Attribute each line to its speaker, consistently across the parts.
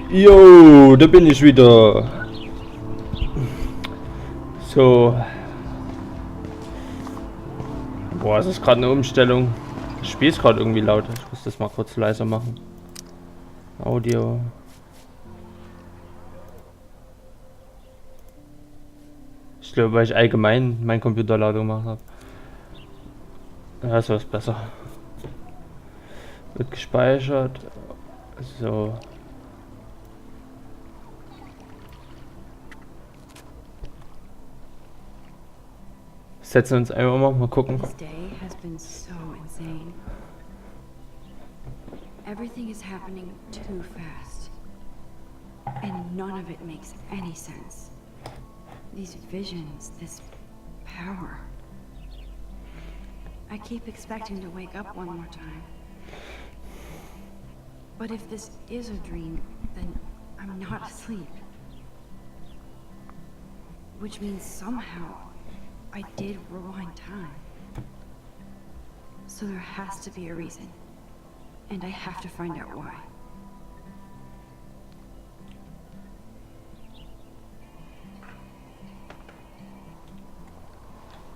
Speaker 1: Jo, da bin ich wieder. So. Boah, es ist gerade eine Umstellung. Das Spiel ist gerade irgendwie laut. Ich muss das mal kurz leiser machen. Audio. Ich glaube, weil ich allgemein meinen Computer lauter gemacht habe. Ja, so ist besser. Wird gespeichert. So. Setzen uns einfach mal gucken.
Speaker 2: This day has been so insane. Everything is happening too fast. And none of it makes any sense. These visions, this power. I keep expecting to wake up one more time. But if this is a dream, then I'm not asleep. Which means somehow I did rewind time. So there has to be a reason. And I have to find out why.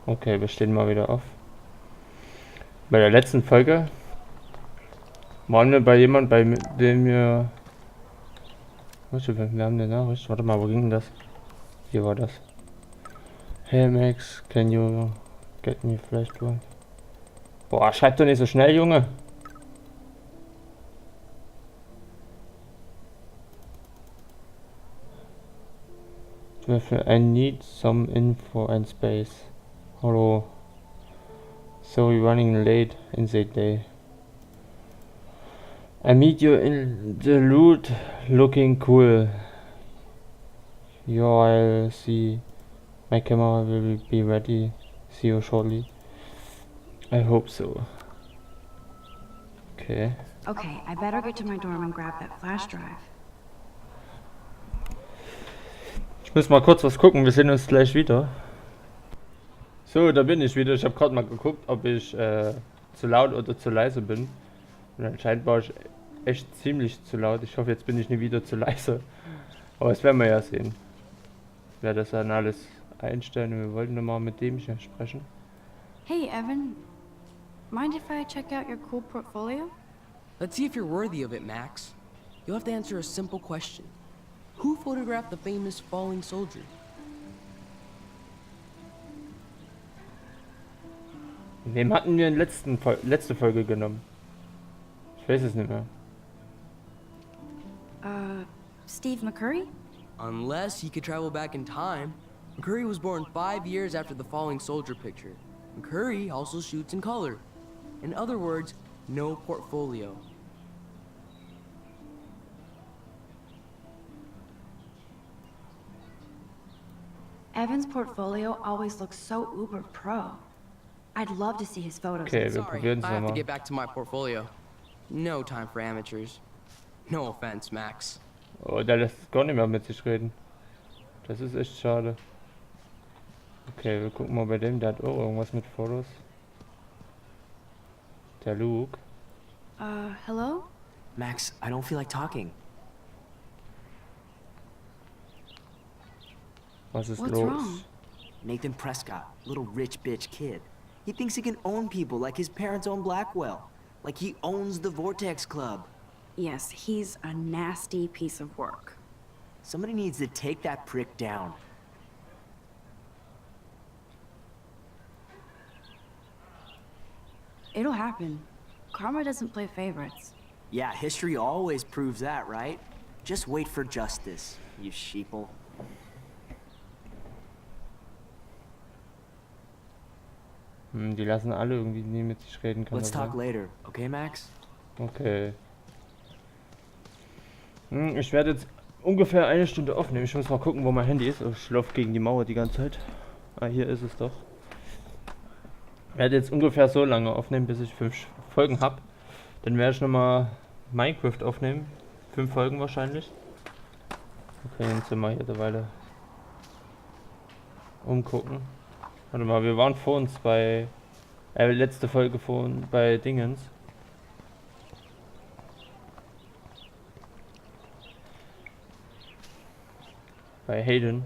Speaker 1: Okay, wir stehen mal wieder auf. Bei der letzten Folge waren wir bei jemand, bei dem wir... Wir haben eine Nachricht. Warte mal, wo ging denn das? Hier war das. Hey Max, can you get me flashback? Boah, schreib doch nicht so schnell, Junge. I need some info and space. Hallo. So we're running late in the day. I meet you in the loot looking cool. Yeah, I'll see. My camera will be ready. See you shortly. I hope so. Okay.
Speaker 2: Okay, I better get to my dorm and grab that flash drive.
Speaker 1: Ich muss mal kurz was gucken, wir sehen uns gleich wieder. So, da bin ich wieder. Ich habe gerade mal geguckt, ob ich zu laut oder zu leise bin. Und anscheinend war ich echt ziemlich zu laut. Ich hoffe, jetzt bin ich nie wieder zu leise. Aber das werden wir ja sehen. Ich werde das dann alles einstellen und wir wollten nochmal mit dem hier sprechen.
Speaker 2: Hey, Evan. Mind if I check out your cool portfolio?
Speaker 3: Let's see if you're worthy of it, Max. You'll have to answer a simple question. Who photographed the famous falling soldier?
Speaker 1: Wem hatten wir in letzte Folge genommen? Ich weiß es nicht mehr.
Speaker 2: Steve McCurry?
Speaker 3: Unless he could travel back in time. McCurry was born 5 years after the falling soldier picture. McCurry also shoots in color. In other words, no portfolio.
Speaker 2: Evan's portfolio always looks so uber pro. I'd love to see his photos.
Speaker 1: Okay, wir
Speaker 3: Sorry,
Speaker 1: probieren es
Speaker 3: I have to
Speaker 1: nochmal.
Speaker 3: get back to my portfolio. No time for amateurs. No offense, Max.
Speaker 1: Oh, der lässt gar nicht mehr mit sich reden. Das ist echt schade. Okay, wir gucken mal bei dem. Der hat auch irgendwas mit Fotos. Der Luke.
Speaker 2: Hello?
Speaker 4: Max, I don't feel like talking.
Speaker 1: Was ist
Speaker 2: What's
Speaker 1: los?
Speaker 2: wrong?
Speaker 4: Nathan Prescott, little rich bitch kid. He thinks he can own people like his parents own Blackwell. Like he owns the Vortex Club.
Speaker 2: Yes, he's a nasty piece of work.
Speaker 4: Somebody needs to take that prick down.
Speaker 2: It'll happen. Karma doesn't play favorites.
Speaker 4: Yeah, history always proves that, right? Just wait for justice, you sheeple.
Speaker 1: Die lassen alle irgendwie nie mit sich reden. Kann
Speaker 4: Let's
Speaker 1: das
Speaker 4: talk
Speaker 1: sein?
Speaker 4: later, okay, Max?
Speaker 1: Okay. Ich werde jetzt ungefähr eine Stunde aufnehmen. Ich muss mal gucken, wo mein Handy ist. Ich laufe gegen die Mauer die ganze Zeit. Ah, hier ist es doch. Ich werde jetzt ungefähr so lange aufnehmen, bis ich 5 Folgen habe. Dann werde ich nochmal Minecraft aufnehmen. 5 Folgen wahrscheinlich. Okay, jetzt sind wir hier eine Weile umgucken. Warte mal, wir waren vor uns bei letzte Folge bei Dingens. Bei Hayden.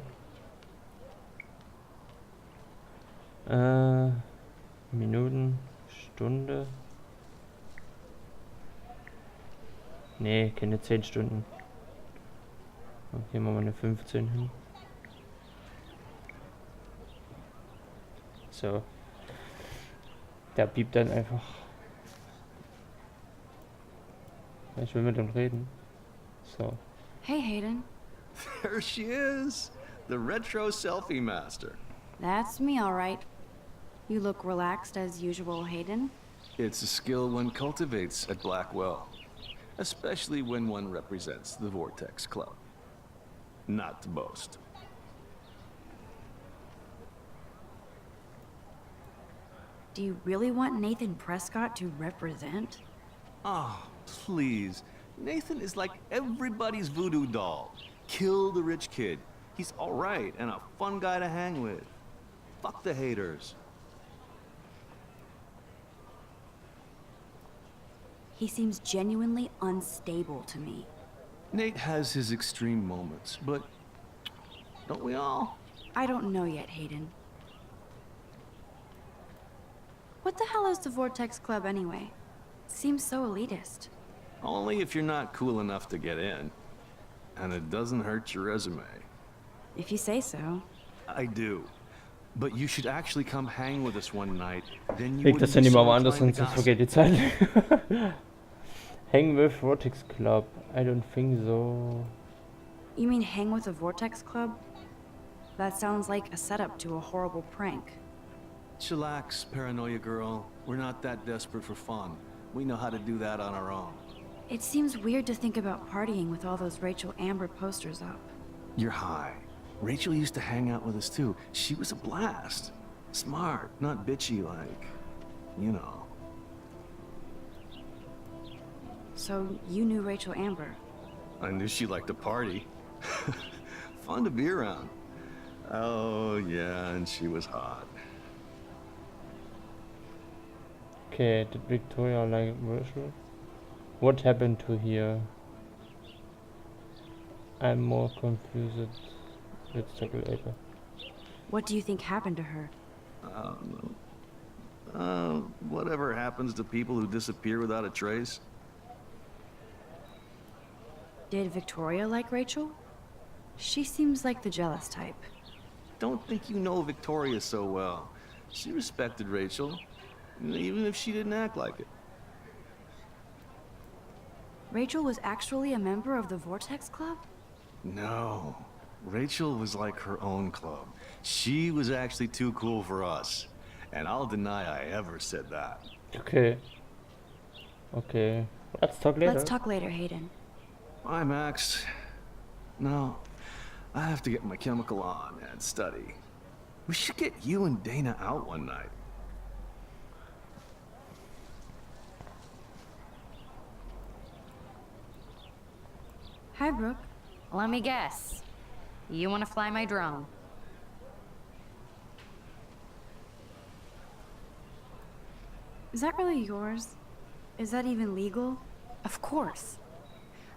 Speaker 1: Minuten, Stunde. Nee, keine 10 Stunden. Okay, machen wir eine 15 hin. So. Der biebt dann einfach. Ich will mit ihm reden. So.
Speaker 2: Hey, Hayden.
Speaker 5: There she is, the retro selfie master.
Speaker 2: That's me, all right. You look relaxed as usual, Hayden.
Speaker 5: It's a skill one cultivates at Blackwell, especially when one represents the Vortex Club. Not to boast.
Speaker 2: Do you really want Nathan Prescott to represent?
Speaker 5: Oh, please. Nathan is like everybody's voodoo doll. Kill the rich kid. He's all right and a fun guy to hang with. Fuck the haters.
Speaker 2: He seems genuinely unstable to me.
Speaker 5: Nate has his extreme moments, but don't we all?
Speaker 2: I don't know yet, Hayden. What the hell is the Vortex Club anyway? Seems so elitist.
Speaker 5: Only if you're not cool enough to get in. And it doesn't hurt your resume.
Speaker 2: If you say so.
Speaker 5: I do. But you should actually come hang with us one night. Then you
Speaker 1: Leg
Speaker 5: wouldn't
Speaker 1: das
Speaker 5: be
Speaker 1: Handy mal
Speaker 5: so
Speaker 1: woanders hin,
Speaker 5: inclined to
Speaker 1: sonst
Speaker 5: gossip.
Speaker 1: vergeht die Zeit. Hang with Vortex Club. I don't think so.
Speaker 2: You mean hang with the Vortex Club? That sounds like a setup to a horrible prank.
Speaker 5: Chillax, paranoia girl. We're not that desperate for fun. We know how to do that on our own.
Speaker 2: It seems weird to think about partying with all those Rachel Amber posters up.
Speaker 5: You're high. Rachel used to hang out with us too. She was a blast. Smart, not bitchy like, you know.
Speaker 2: So you knew Rachel Amber?
Speaker 5: I knew she liked to party. Fun to be around. Oh yeah, and she was hot.
Speaker 1: Okay, did Victoria like Virtual? What happened to here? I'm more confused. Let's talk later.
Speaker 2: What do you think happened to her?
Speaker 5: Whatever happens to people who disappear without a trace.
Speaker 2: Did Victoria like Rachel? She seems like the jealous type.
Speaker 5: Don't think you know Victoria so well. She respected Rachel, even if she didn't act like it.
Speaker 2: Rachel was actually a member of the Vortex Club?
Speaker 5: No. Rachel was like her own club. She was actually too cool for us. And I'll deny I ever said that.
Speaker 1: Okay. Okay. Let's talk later.
Speaker 2: Let's talk later, Hayden.
Speaker 5: Bye, Max. No, I have to get my chemical on and study. We should get you and Dana out one night.
Speaker 2: Hi, Brooke.
Speaker 6: Let me guess. You want to fly my drone?
Speaker 2: Is that really yours? Is that even legal?
Speaker 6: Of course.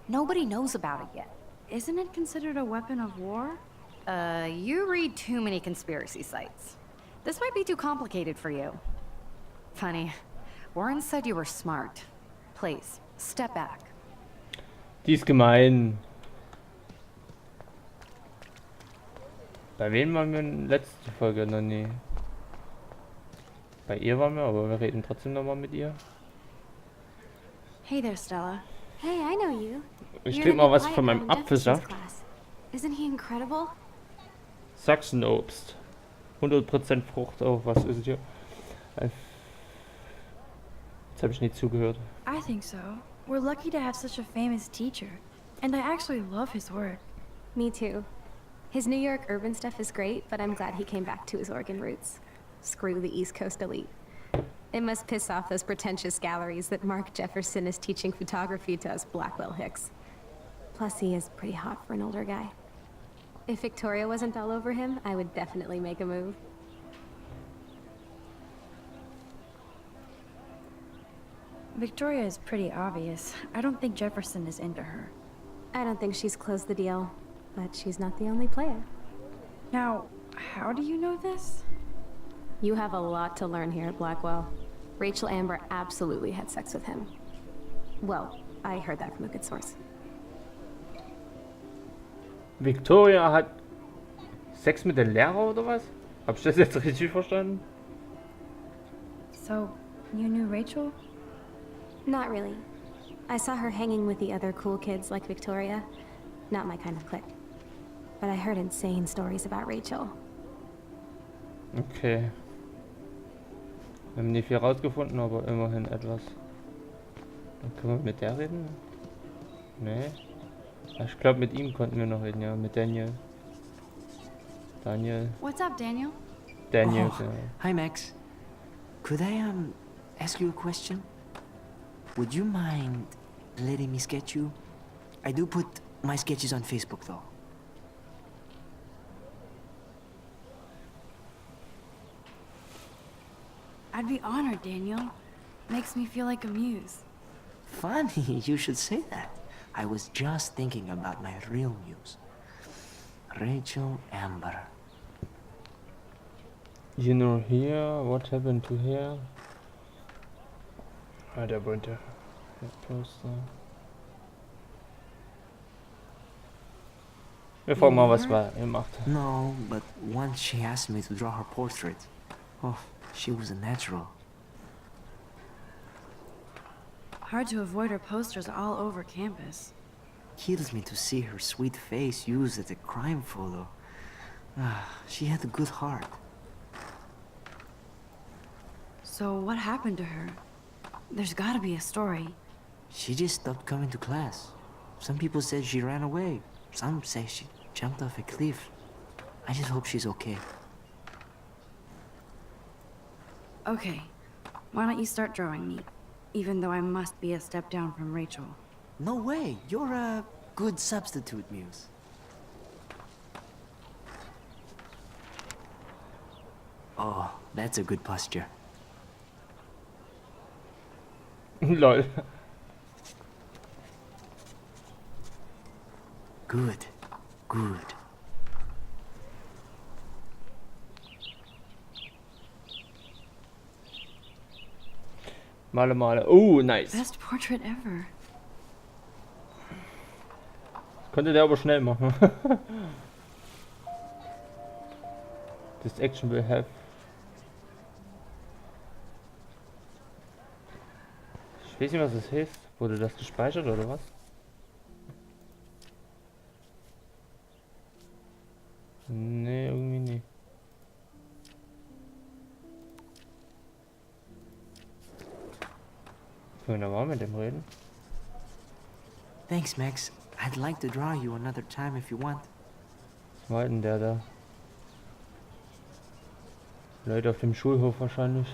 Speaker 6: Nobody knows about it yet.
Speaker 2: Isn't it considered a weapon of war?
Speaker 6: You read too many conspiracy sites. This might be too complicated for you. Funny. Warren said you were smart. Please, step back.
Speaker 1: Die ist gemein. Bei wem waren wir in letzter Folge noch nie? Bei ihr waren wir, aber wir reden trotzdem nochmal mit ihr.
Speaker 2: Hey there, Stella.
Speaker 7: Hey, I know you.
Speaker 1: Ich
Speaker 7: You're
Speaker 1: trinke
Speaker 7: the
Speaker 1: mal was
Speaker 7: quiet
Speaker 1: von
Speaker 7: one
Speaker 1: meinem
Speaker 7: in Jefferson's
Speaker 1: Apfelsaft.
Speaker 7: class. Isn't he incredible?
Speaker 1: Sachsenobst. 100% Frucht. Oh, was ist hier? Jetzt habe ich nicht zugehört.
Speaker 2: I think so. We're lucky to have such a famous teacher. And I actually love his work.
Speaker 7: Me too. His New York urban stuff is great, but I'm glad he came back to his Oregon roots. Screw the East Coast elite. It must piss off those pretentious galleries that Mark Jefferson is teaching photography to us Blackwell hicks. Plus, he is pretty hot for an older guy. If Victoria wasn't all over him, I would definitely make a move.
Speaker 2: Victoria is pretty obvious. I don't think Jefferson is into her.
Speaker 7: I don't think she's closed the deal. but she's not the only player.
Speaker 2: Now, how do you know this?
Speaker 7: You have a lot to learn here at Blackwell. Rachel Amber absolutely had sex with him. Well, I heard that from a good source.
Speaker 1: Victoria hat Sex mit dem Lehrer oder was? Hab ich das jetzt richtig verstanden?
Speaker 2: So, you knew Rachel?
Speaker 7: Not really. I saw her hanging with the other cool kids like Victoria. Not my kind of clique. But I heard insane stories about Rachel.
Speaker 1: Okay. Wir haben nicht viel rausgefunden, aber immerhin etwas. Dann können wir mit der reden? Nee. Ich glaube, mit ihm konnten wir noch reden, ja. Mit Daniel. Daniel.
Speaker 2: What's up, Daniel?
Speaker 1: Daniel,
Speaker 4: Oh,
Speaker 1: ja.
Speaker 4: hi, Max. Could I, ask you a question? Would you mind letting me sketch you? I do put my sketches on Facebook, though.
Speaker 2: I'd be honored, Daniel. Makes me feel like a muse.
Speaker 4: Funny, you should say that. I was just thinking about my real muse. Rachel Amber.
Speaker 1: You know here, what happened to here? Ah, der bunte Poster. Wir fragen mal, was er macht.
Speaker 4: No, but once she asked me to draw her portrait. Oh, she was a natural.
Speaker 2: Hard to avoid her posters all over campus.
Speaker 4: Kills me to see her sweet face used as a crime photo. Ah, she had a good heart.
Speaker 2: So what happened to her? There's gotta be a story.
Speaker 4: She just stopped coming to class. Some people said she ran away. Some say she jumped off a cliff. I just hope she's okay.
Speaker 2: Okay, why don't you start drawing me? Even though I must be a step down from Rachel.
Speaker 4: No way, you're a good substitute, Muse. Oh, that's a good posture.
Speaker 1: Lol.
Speaker 4: Good, good.
Speaker 1: Male, male. Oh, nice.
Speaker 2: Best portrait ever.
Speaker 1: Konnte der aber schnell machen. This action will have. Ich weiß nicht, was das heißt. Wurde das gespeichert oder was? Nee, irgendwie nicht. Können wir da mal mit dem reden?
Speaker 4: Thanks, Max. I'd like to draw you another time if you want.
Speaker 1: Was war denn der da? Leute auf dem Schulhof wahrscheinlich.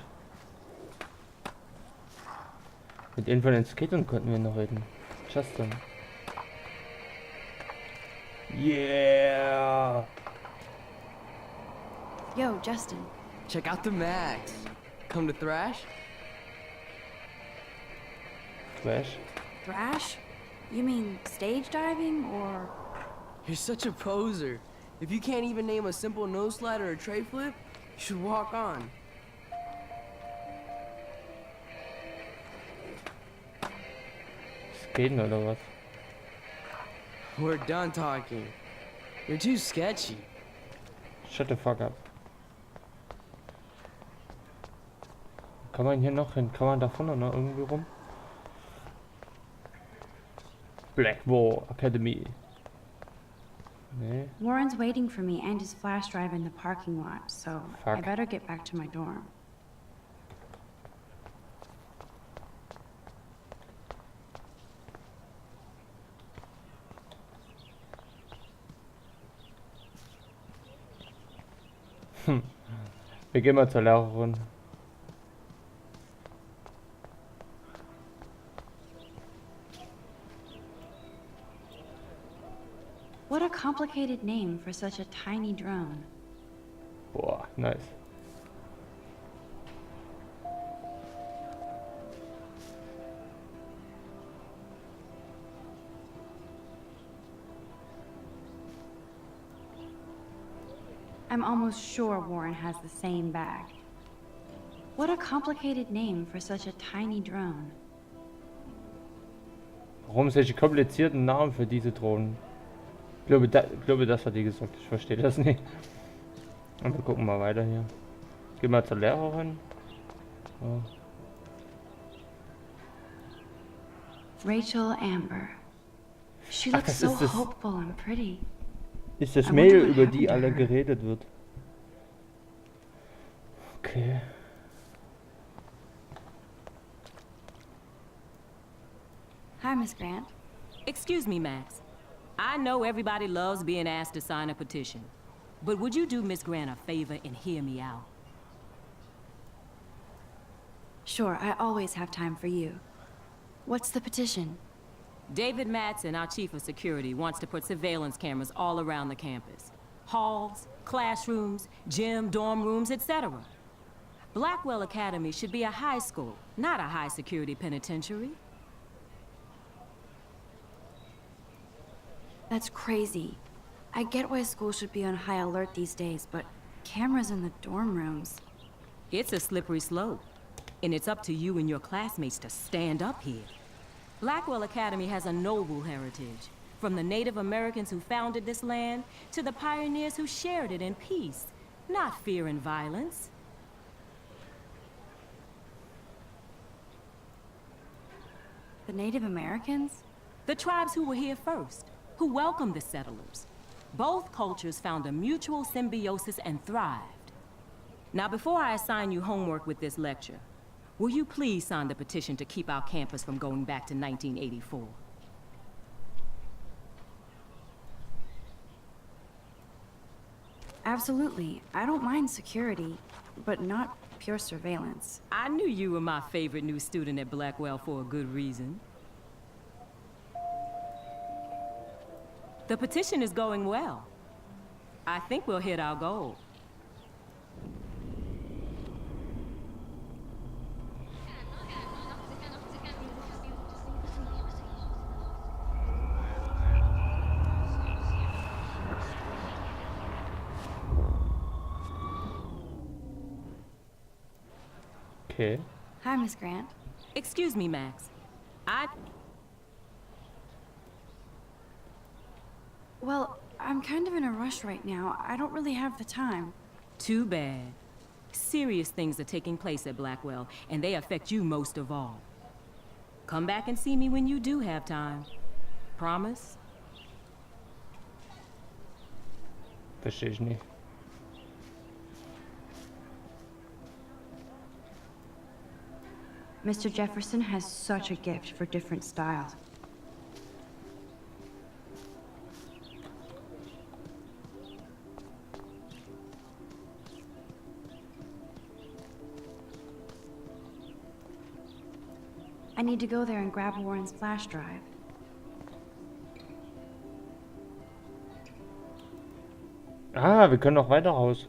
Speaker 1: Mit denen von den Skatern konnten wir noch reden. Justin. Yeah!
Speaker 2: Yo, Justin.
Speaker 3: Check out the Max. Come to thrash?
Speaker 1: Trash.
Speaker 2: Thrash? You mean stage diving or...
Speaker 3: You're such a poser. If you can't even name a simple nose slide or a tray flip, you should walk on.
Speaker 1: Skaten oder was?
Speaker 3: We're done talking. You're too sketchy.
Speaker 1: Shut the fuck up. Kann man hier noch hin? Kann man da vorne noch irgendwie rum? Blackwall Academy. Nee.
Speaker 2: Warren's waiting for me and his flash drive in the parking lot, so I
Speaker 1: Fuck.
Speaker 2: better get back to my dorm.
Speaker 1: Wir gehen mal zur Lehrerin.
Speaker 2: What a complicated name for such a tiny drone.
Speaker 1: Boah, nice.
Speaker 2: I'm almost sure Warren has the same bag. What a complicated name for such a tiny drone.
Speaker 1: Warum solche komplizierten Namen für diese Drohnen? Ich glaube, das hat die gesagt. Ich verstehe das nicht. Und wir gucken mal weiter hier. Gehen wir zur Lehrerin. Oh.
Speaker 2: Rachel Amber. She looks so hopeful and pretty.
Speaker 1: Ist das Mail, über die alle geredet wird? Okay.
Speaker 2: Hi, Miss Grant.
Speaker 8: Excuse me, Max. I know everybody loves being asked to sign a petition. But would you do Miss Grant a favor and hear me out?
Speaker 2: Sure, I always have time for you. What's the petition?
Speaker 8: David Matson, our chief of security, wants to put surveillance cameras all around the campus. Halls, classrooms, gym, dorm rooms, etc. Blackwell Academy should be a high school, not a high-security penitentiary.
Speaker 2: That's crazy. I get why school should be on high alert these days, but cameras in the dorm rooms.
Speaker 8: It's a slippery slope, and it's up to you and your classmates to stand up here. Blackwell Academy has a noble heritage, from the Native Americans who founded this land to the pioneers who shared it in peace, not fear and violence.
Speaker 2: The Native Americans?
Speaker 8: The tribes who were here first, who welcomed the settlers. Both cultures found a mutual symbiosis and thrived. Now, before I assign you homework with this lecture, will you please sign the petition to keep our campus from going back to 1984?
Speaker 2: Absolutely. I don't mind security, but not pure surveillance.
Speaker 8: I knew you were my favorite new student at Blackwell for a good reason. The petition is going well. I think we'll hit our goal.
Speaker 1: Okay.
Speaker 2: Hi, Miss Grant.
Speaker 8: Excuse me, Max.
Speaker 2: Well, I'm kind of in a rush right now. I don't really have the time.
Speaker 8: Too bad. Serious things are taking place at Blackwell, and they affect you most of all. Come back and see me when you do have time. Promise?
Speaker 1: Verstehe ich nicht.
Speaker 2: Mr. Jefferson has such a gift for different styles. I need to go there and grab Warren's flash drive.
Speaker 1: Ah, wir können noch weiter raus.